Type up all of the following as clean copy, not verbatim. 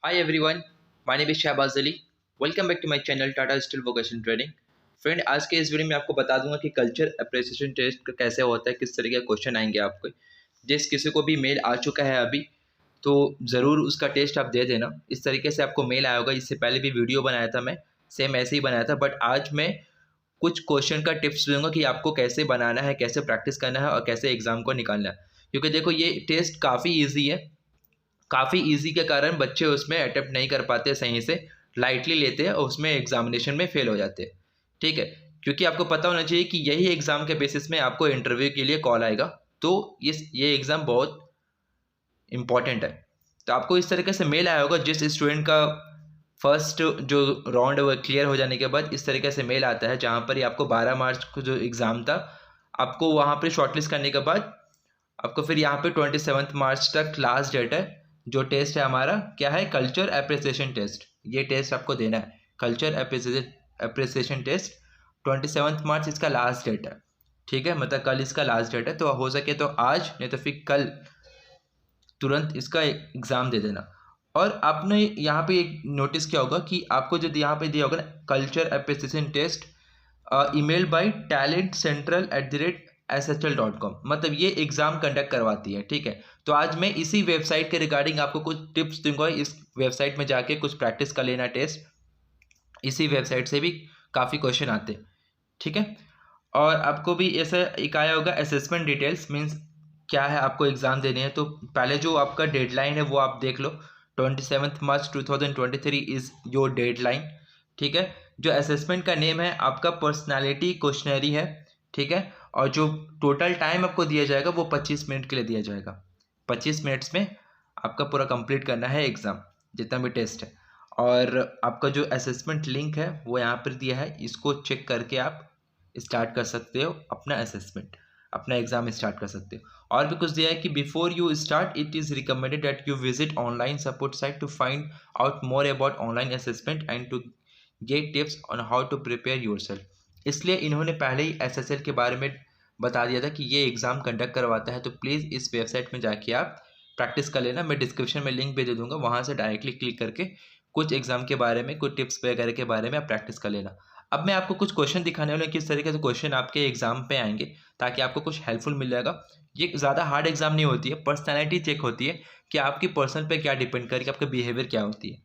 Hi everyone, my name is Shahbaz Ali. Welcome back to my channel Tata Steel Vocational Training. Friend, आज के इस video में आपको बता दूंगा कि कल्चर अप्रिसिएशन टेस्ट कैसे होता है, किस तरह के क्वेश्चन आएंगे आपको। जिस किसी को भी मेल आ चुका है अभी, तो ज़रूर उसका टेस्ट आप दे देना। इस तरीके से आपको मेल आया होगा। इससे पहले भी वीडियो बनाया था मैं, सेम ऐसे ही बनाया था, बट आज मैं कुछ क्वेश्चन का टिप्स दूंगा कि आपको कैसे बनाना है, कैसे प्रैक्टिस करना है और कैसे एग्ज़ाम को निकालना है। क्योंकि देखो, ये टेस्ट काफ़ी ईजी है। काफ़ी इजी के कारण बच्चे उसमें अटेम्प्ट नहीं कर पाते सही से, लाइटली लेते हैं और उसमें एग्जामिनेशन में फेल हो जाते हैं। ठीक है, क्योंकि आपको पता होना चाहिए कि यही एग्ज़ाम के बेसिस में आपको इंटरव्यू के लिए कॉल आएगा। तो ये एग्ज़ाम बहुत इंपॉर्टेंट है। तो आपको इस तरीके से मेल आया होगा। जिस स्टूडेंट का फर्स्ट जो राउंड है वो क्लियर हो जाने के बाद इस तरीके से मेल आता है, जहाँ पर ही आपको 12 मार्च को जो एग्ज़ाम था, आपको वहाँ पर शॉर्टलिस्ट करने के बाद आपको फिर यहाँ पे 27 मार्च तक लास्ट डेट है। जो टेस्ट है हमारा क्या है, कल्चर एप्रिसिएशन टेस्ट। ये टेस्ट आपको देना है, कल्चर एप्रिसिएशन टेस्ट। 27 मार्च इसका लास्ट डेट है। ठीक है, मतलब कल इसका लास्ट डेट है। तो हो सके तो आज, नहीं तो फिर कल तुरंत इसका एग्ज़ाम दे देना। और आपने यहाँ पे एक नोटिस किया होगा कि आपको जो यहाँ पे दिया होगा ना, culture appreciation test email by talentcentral@shl.com, मतलब ये एग्ज़ाम कंडक्ट करवाती है। ठीक है, तो आज मैं इसी वेबसाइट के रिगार्डिंग आपको कुछ टिप्स दूंगा। इस वेबसाइट में जाके कुछ प्रैक्टिस कर लेना टेस्ट। इसी वेबसाइट से भी काफ़ी क्वेश्चन आते हैं। ठीक है, और आपको भी ऐसा एक आया होगा असेसमेंट डिटेल्स, मीन्स क्या है, आपको एग्ज़ाम देने हैं। तो पहले जो आपका डेडलाइन है वो आप देख लो। 27 मार्च 2023 इज़ योर डेडलाइन। ठीक है, जो असेसमेंट का नेम है आपका पर्सनालिटी क्वेश्चनरी है। ठीक है, और जो टोटल टाइम आपको दिया जाएगा वो 25 मिनट के लिए दिया जाएगा। 25 मिनट्स में आपका पूरा कंप्लीट करना है एग्ज़ाम, जितना भी टेस्ट है। और आपका जो असेसमेंट लिंक है वो यहाँ पर दिया है, इसको चेक करके आप स्टार्ट कर सकते हो अपना असेसमेंट, अपना एग्ज़ाम स्टार्ट कर सकते हो। और भी कुछ दिया है कि before you start it is recommended that you visit online support site to find out more about online assessment and to get tips on how to prepare yourself. इसलिए इन्होंने पहले ही एसएसएल के बारे में बता दिया था कि ये एग्ज़ाम कंडक्ट करवाता है। तो प्लीज़ इस वेबसाइट में जाके आप प्रैक्टिस कर लेना। मैं डिस्क्रिप्शन में लिंक भी दे दूँगा, वहाँ से डायरेक्टली क्लिक करके कुछ एग्ज़ाम के बारे में, कुछ टिप्स वगैरह के बारे में आप प्रैक्टिस कर लेना। अब मैं आपको कुछ क्वेश्चन दिखाने वाला हूँ, किस तरीके से क्वेश्चन आपके एग्ज़ाम पे आएंगे, ताकि आपको कुछ हेल्पफुल मिल जाएगा। ये ज़्यादा हार्ड एग्ज़ाम नहीं होती है, पर्सनैलिटी चेक होती है कि आपकी पर्सन पे क्या डिपेंड करके आपका बिहेवियर क्या होती है।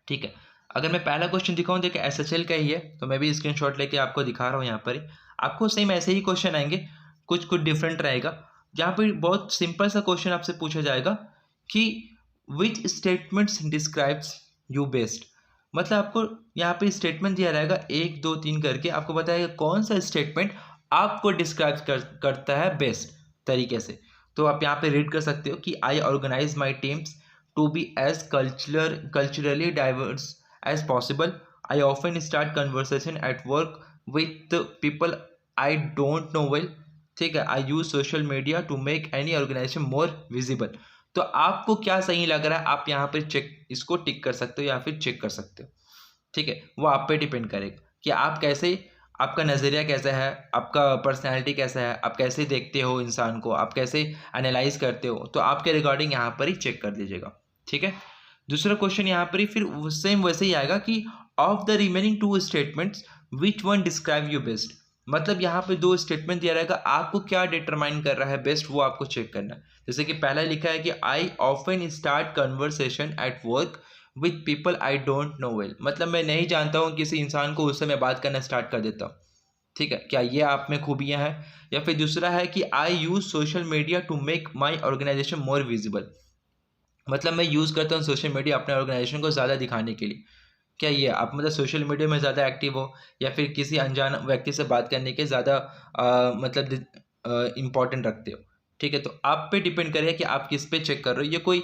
ठीक है, अगर मैं पहला क्वेश्चन दिखाऊँ, देखिए एसएचएल का ही है, तो मैं भी स्क्रीनशॉट लेके आपको दिखा रहा हूँ। यहाँ पर ही आपको सेम ऐसे ही क्वेश्चन आएंगे, कुछ कुछ डिफरेंट रहेगा। जहाँ पर बहुत सिंपल सा क्वेश्चन आपसे पूछा जाएगा कि विच स्टेटमेंट्स डिस्क्राइब्स यू बेस्ट। मतलब आपको यहाँ पे स्टेटमेंट दिया रहेगा 1 2 3 करके, आपको बताएगा कौन सा स्टेटमेंट आपको डिस्क्राइब करता है बेस्ट तरीके से। तो आप यहाँ पे रीड कर सकते हो कि I organise my teams to be as culturally diverse as possible. I often start conversation at work with people I don't know well. ठीक है, I use social media to make any organisation more visible. तो आपको क्या सही लग रहा है, आप यहाँ पे चेक, इसको टिक कर सकते हो या फिर चेक कर सकते हो। ठीक है, वो आप पे डिपेंड करेगा कि आप कैसे, आपका नज़रिया कैसा है, आपका पर्सनैलिटी कैसा है, आप कैसे देखते हो इंसान को, आप कैसे एनालाइज करते हो। तो आपके रिगार्डिंग यहाँ पर ही चेक कर दीजिएगा। ठीक है, दूसरा क्वेश्चन यहाँ पर ही फिर सेम वैसे ही आएगा कि of the remaining 2 statements which one describe you best. मतलब यहाँ पे 2 स्टेटमेंट दिया रहेगा, आपको क्या डिटरमाइन कर रहा है बेस्ट, वो आपको चेक करना है। जैसे कि पहला लिखा है कि I often start conversation at work with people I don't know well. मतलब मैं नहीं जानता हूँ किसी इंसान को, उससे मैं बात करना स्टार्ट कर देता हूँ। ठीक है, क्या ये आप में खूबियाँ हैं। या फिर दूसरा है कि I use social media to make my organisation more visible. मतलब मैं यूज़ करता हूँ सोशल मीडिया अपने ऑर्गेनाइजेशन को ज़्यादा दिखाने के लिए। क्या ये आप मतलब सोशल मीडिया में ज़्यादा एक्टिव हो, या फिर किसी अनजान व्यक्ति से बात करने के ज़्यादा मतलब इम्पोर्टेंट रखते हो। ठीक है, तो आप पे डिपेंड करेगा कि आप किस पे चेक कर रहे हो। ये कोई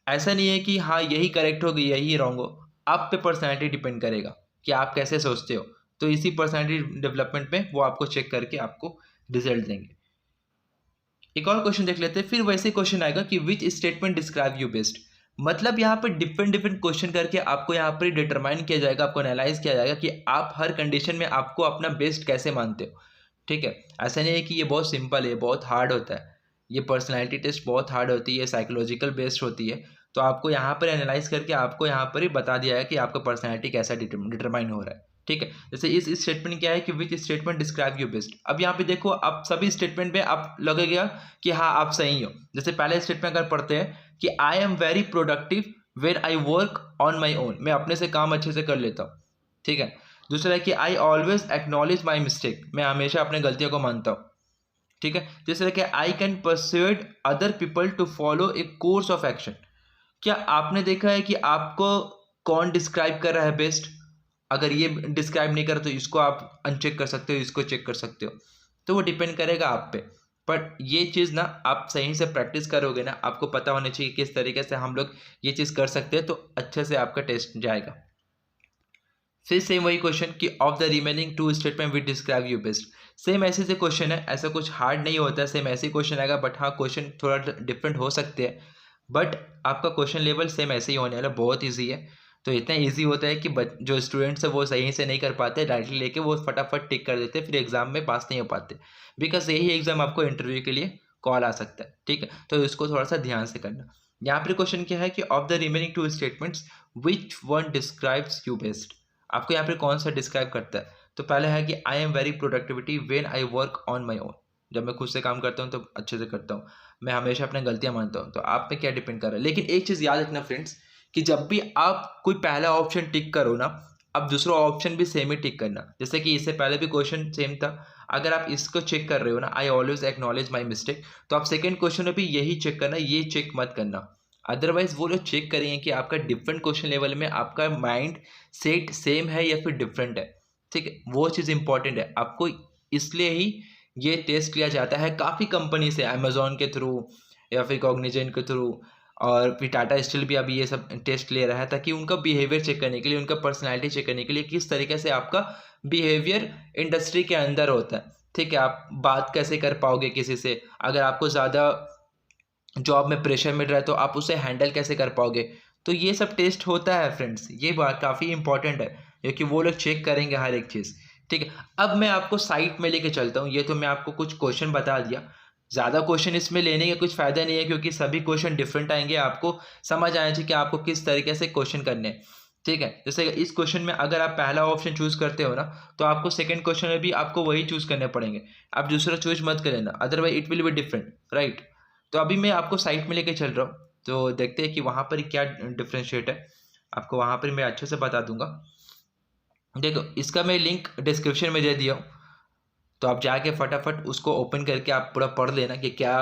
ऐसा नहीं है कि हाँ यही करेक्ट हो यही रॉन्ग हो। आप पे पर्सनैलिटी डिपेंड करेगा कि आप कैसे सोचते हो। तो इसी पर्सनैलिटी डेवलपमेंट में वो आपको चेक करके आपको रिजल्ट देंगे। एक और क्वेश्चन देख लेते हैं, फिर वैसे क्वेश्चन आएगा कि which statement describe you best. मतलब यहाँ पर डिफरेंट डिफरेंट क्वेश्चन करके आपको यहाँ पर डिटरमाइन किया जाएगा, आपको एनालाइज किया जाएगा कि आप हर कंडीशन में आपको अपना बेस्ट कैसे मानते हो। ठीक है, ऐसा नहीं है कि ये बहुत सिंपल है, बहुत हार्ड होता है। ये पर्सनैलिटी टेस्ट बहुत हार्ड होती है, साइकोलॉजिकल बेस्ड होती है। तो आपको यहाँ पर एनालाइज करके आपको यहाँ पर ही बता दिया है कि आपका पर्सनैलिटी कैसा डिटरमाइन हो रहा है, ठीक है। जैसे इस स्टेटमेंट क्या है कि which statement describe you best. अब यहाँ पे देखो, आप सभी स्टेटमेंट में आप लगेगा कि हाँ आप सही हो। जैसे पहले स्टेटमेंट अगर पढ़ते हैं कि I am very productive when I work on my own, मैं अपने से काम अच्छे से कर लेता हूँ, ठीक है। दूसरा है कि I always acknowledge my mistake, मैं हमेशा अपने गलतियों को मानता हूँ, ठीक है। तीसरा कि I can persuade other people to follow a course of action. क्या आपने देखा है कि आपको कौन डिस्क्राइब कर रहा है बेस्ट? अगर ये डिस्क्राइब नहीं कर तो इसको आप अनचेक कर सकते हो, इसको चेक कर सकते हो, तो वो डिपेंड करेगा आप पे। बट ये चीज़ ना आप सही से प्रैक्टिस करोगे ना, आपको पता होना चाहिए किस तरीके से हम लोग ये चीज़ कर सकते हैं, तो अच्छे से आपका टेस्ट जाएगा। फिर सेम वही क्वेश्चन कि of the remaining two statement which describe you best. Same ऐसे से क्वेश्चन है, ऐसा कुछ हार्ड नहीं होता है, सेम ऐसे ही क्वेश्चन आएगा, बट हाँ क्वेश्चन थोड़ा डिफरेंट हो सकते हैं, बट आपका क्वेश्चन लेवल सेम ऐसे ही होने वाला, बहुत ईजी है। तो इतना ईजी होता है कि जो स्टूडेंट्स है वो सही से नहीं कर पाते, डायरेक्टली लेके वो फटाफट टिक कर देते, फिर एग्जाम में पास नहीं हो पाते, बिकॉज यही एग्जाम आपको इंटरव्यू के लिए कॉल आ सकता है, ठीक है। तो इसको थोड़ा सा ध्यान से करना। यहाँ पर क्वेश्चन क्या है कि of the remaining two statements which one describes you best. आपको यहाँ पे कौन सा डिस्क्राइब करता है? तो पहले है कि I am very productivity when I work on my own, जब मैं खुद से काम करता हूँ तो अच्छे से करता हूँ, मैं हमेशा अपनी गलतियाँ मानता हूँ। तो आप पे क्या डिपेंड कर रहा है। लेकिन एक चीज़ याद रखना फ्रेंड्स, कि जब भी आप कोई पहला ऑप्शन टिक करो ना, अब दूसरा ऑप्शन भी सेम ही टिक करना। जैसे कि इससे पहले भी क्वेश्चन सेम था, अगर आप इसको चेक कर रहे हो ना, I always acknowledge my mistake, तो आप सेकेंड क्वेश्चन में भी यही चेक करना, ये चेक मत करना। अदरवाइज वो लोग चेक करेंगे कि आपका डिफरेंट क्वेश्चन लेवल में आपका माइंड सेट सेम है या फिर डिफरेंट है, ठीक है। वो चीज़ इंपॉर्टेंट है आपको, इसलिए ही ये टेस्ट लिया जाता है काफ़ी कंपनी से, अमेजोन के थ्रू या फिर कॉग्निजेंट के थ्रू, और फिर टाटा स्टील भी अभी ये सब टेस्ट ले रहा है, ताकि उनका बिहेवियर चेक करने के लिए, उनका पर्सनैलिटी चेक करने के लिए, किस तरीके से आपका बिहेवियर इंडस्ट्री के अंदर होता है, ठीक है। आप बात कैसे कर पाओगे किसी से, अगर आपको ज़्यादा जॉब में प्रेशर मिल रहा है तो आप उसे हैंडल कैसे कर पाओगे। तो ये सब टेस्ट होता है फ्रेंड्स, ये बात काफ़ी इंपॉर्टेंट है, क्योंकि वो लोग चेक करेंगे हर एक चीज़, ठीक है। अब मैं आपको साइट में लेके चलता हूँ। ये तो मैं आपको कुछ क्वेश्चन बता दिया, ज़्यादा क्वेश्चन इसमें लेने का कुछ फ़ायदा नहीं है, क्योंकि सभी क्वेश्चन डिफरेंट आएंगे। आपको समझ आना चाहिए कि आपको किस तरीके से क्वेश्चन करने हैं, ठीक है। जैसे इस क्वेश्चन में अगर आप पहला ऑप्शन चूज़ करते हो ना, तो आपको सेकंड क्वेश्चन में भी आपको वही चूज़ करने पड़ेंगे, आप दूसरा चूज मत कर लेना, otherwise it will be different, right. तो अभी मैं आपको साइट में लेके चल रहा हूँ, तो देखते हैं कि वहाँ पर क्या डिफ्रेंशिएट है, आपको वहाँ पर मैं अच्छे से बता दूंगा। देखो, इसका मैं लिंक डिस्क्रिप्शन में दे दिया हूँ, तो आप जाके फटाफट उसको ओपन करके आप पूरा पढ़ लेना कि क्या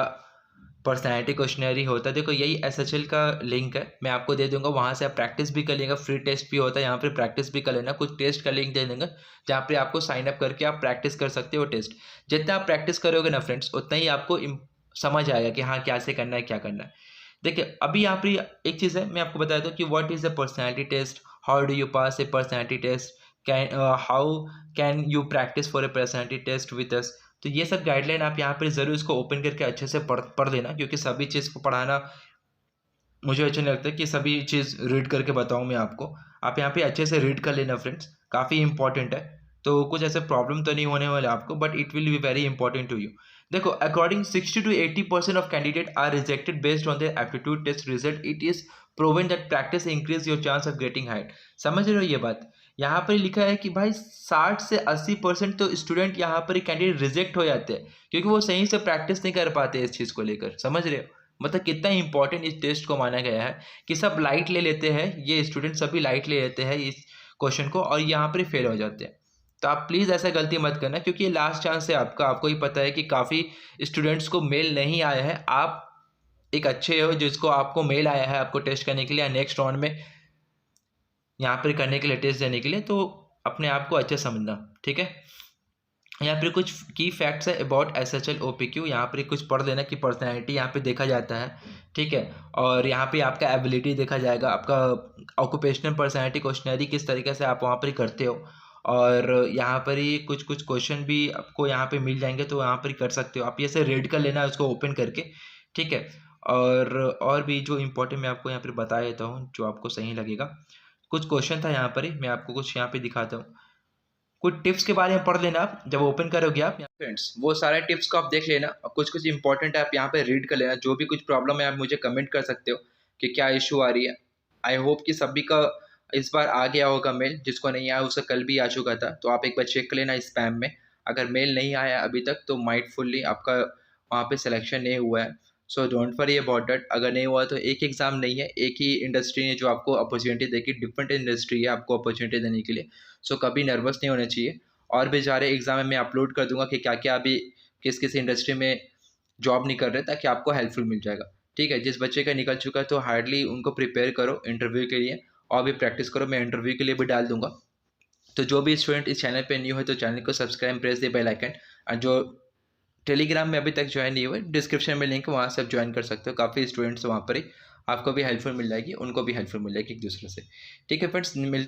पर्सनैलिटी क्वेश्चनरी होता है। देखो, यही SHL का लिंक है, मैं आपको दे दूंगा, वहाँ से आप प्रैक्टिस भी कर लेगा, फ्री टेस्ट भी होता है, यहाँ पर प्रैक्टिस भी कर लेना। कुछ टेस्ट का लिंक दे देंगे जहाँ पे आपको साइन अप करके आप प्रैक्टिस कर सकते हो टेस्ट। जितना आप प्रैक्टिस करोगे ना फ्रेंड्स, उतना ही आपको समझ आएगा कि हाँ कैसे करना है, क्या करना है। देखिए, अभी यहाँ पर एक चीज़ है, मैं आपको बता दूँ कि what is a personality test, how do you pass a personality test, can how can you practise for a personality test with us. तो ये सब गाइडलाइन आप यहाँ पर ज़रूर इसको ओपन करके अच्छे से पढ़ लेना, क्योंकि सभी चीज़ को पढ़ाना मुझे अच्छा नहीं लगता है कि सभी चीज़ रीड करके बताऊँ मैं आपको। आप यहाँ पे अच्छे से रीड कर लेना फ्रेंड्स, काफ़ी इंपॉर्टेंट है। तो कुछ ऐसे प्रॉब्लम तो नहीं होने वाले आपको, but it will be very important to you. देखो, according 60 to 80% of candidate are rejected based on their aptitude test result. It is proven that practice increase your chance of getting hired. समझ रहे हो ये बात? यहाँ पर लिखा है कि भाई 60 से 80% तो स्टूडेंट यहाँ पर कैंडिडेट रिजेक्ट हो जाते हैं, क्योंकि वो सही से प्रैक्टिस नहीं कर पाते इस चीज़ को लेकर। समझ रहे हो? मतलब कितना इंपॉर्टेंट इस टेस्ट को माना गया है, कि सब लाइट ले लेते हैं, ये स्टूडेंट सभी लाइट ले लेते हैं इस क्वेश्चन को, और यहाँ पर फेल हो जाते हैं। तो आप प्लीज़ ऐसा गलती मत करना, क्योंकि ये लास्ट चांस है आपका। आपको ही पता है कि काफ़ी स्टूडेंट्स को मेल नहीं आया है, आप एक अच्छे हो जिसको आपको मेल आया है आपको टेस्ट करने के लिए, नेक्स्ट राउंड में यहाँ पर करने के लिए, टेस्ट देने के लिए। तो अपने आप को अच्छा समझना, ठीक है। यहाँ पर कुछ की फैक्ट्स है अबाउट SHL OPQ, यहाँ पर कुछ पढ़ लेना कि पर्सनैलिटी यहाँ पे देखा जाता है, ठीक है। और यहाँ पे आपका एबिलिटी देखा जाएगा, आपका ऑक्यूपेशनल पर्सनैलिटी क्वेश्चनरी किस तरीके से आप वहाँ पर करते हो, और यहाँ पर ही कुछ कुछ क्वेश्चन भी आपको यहाँ पे मिल जाएंगे, तो यहाँ पर कर सकते हो आप। ये से रीड कर लेना उसको ओपन करके, ठीक है। और भी जो इम्पोर्टेंट मैं आपको यहाँ पर बता देता हूँ, जो आपको सही लगेगा। कुछ क्वेश्चन था यहाँ पर ही, मैं आपको कुछ यहाँ पे दिखाता हूँ। कुछ टिप्स के बारे में पढ़ लेना आप, जब ओपन करोगे आप फ्रेंड्स, वो सारे टिप्स को आप देख लेना, और कुछ कुछ इंपॉर्टेंट है आप यहाँ पे रीड कर लेना। जो भी कुछ प्रॉब्लम है आप मुझे कमेंट कर सकते हो, कि क्या इशू आ रही है। आई होप कि सभी का इस बार आ गया होगा मेल, जिसको नहीं आया उसका कल भी आ चुका था, तो आप एक बार चेक कर लेना स्पैम में। अगर मेल नहीं आया अभी तक तो माइट फुल्ली आपका वहाँ पे सिलेक्शन नहीं हुआ है। So don't worry about that. अगर नहीं हुआ तो एक एग्ज़ाम नहीं है, एक ही इंडस्ट्री ने जो आपको अपॉर्चुनिटी देगी, डिफरेंट इंडस्ट्री है आपको अपॉर्चुनिटी देने के लिए। सो कभी नर्वस नहीं होना चाहिए। और भी सारे एग्ज़ाम मैं अपलोड कर दूंगा कि क्या क्या अभी किस किस इंडस्ट्री में जॉब नहीं कर रहे, ताकि आपको हेल्पफुल मिल जाएगा। ठीक है, जिस बच्चे का निकल चुका है तो हार्डली उनको प्रिपेयर करो इंटरव्यू के लिए, और भी प्रैक्टिस करो। मैं इंटरव्यू के लिए भी डाल दूंगा। तो जो भी स्टूडेंट इस चैनल पे न्यू है तो चैनल को subscribe, press the bell icon. और जो टेलीग्राम में अभी तक ज्वाइन नहीं हुए, डिस्क्रिप्शन में लिंक, वहाँ से आप ज्वाइन कर सकते हो। काफ़ी स्टूडेंट्स वहाँ पर ही, आपको भी हेल्पफुल मिल जाएगी, उनको भी हेल्पफुल मिल जाएगी एक दूसरे से। ठीक है फ्रेंड्स, मिल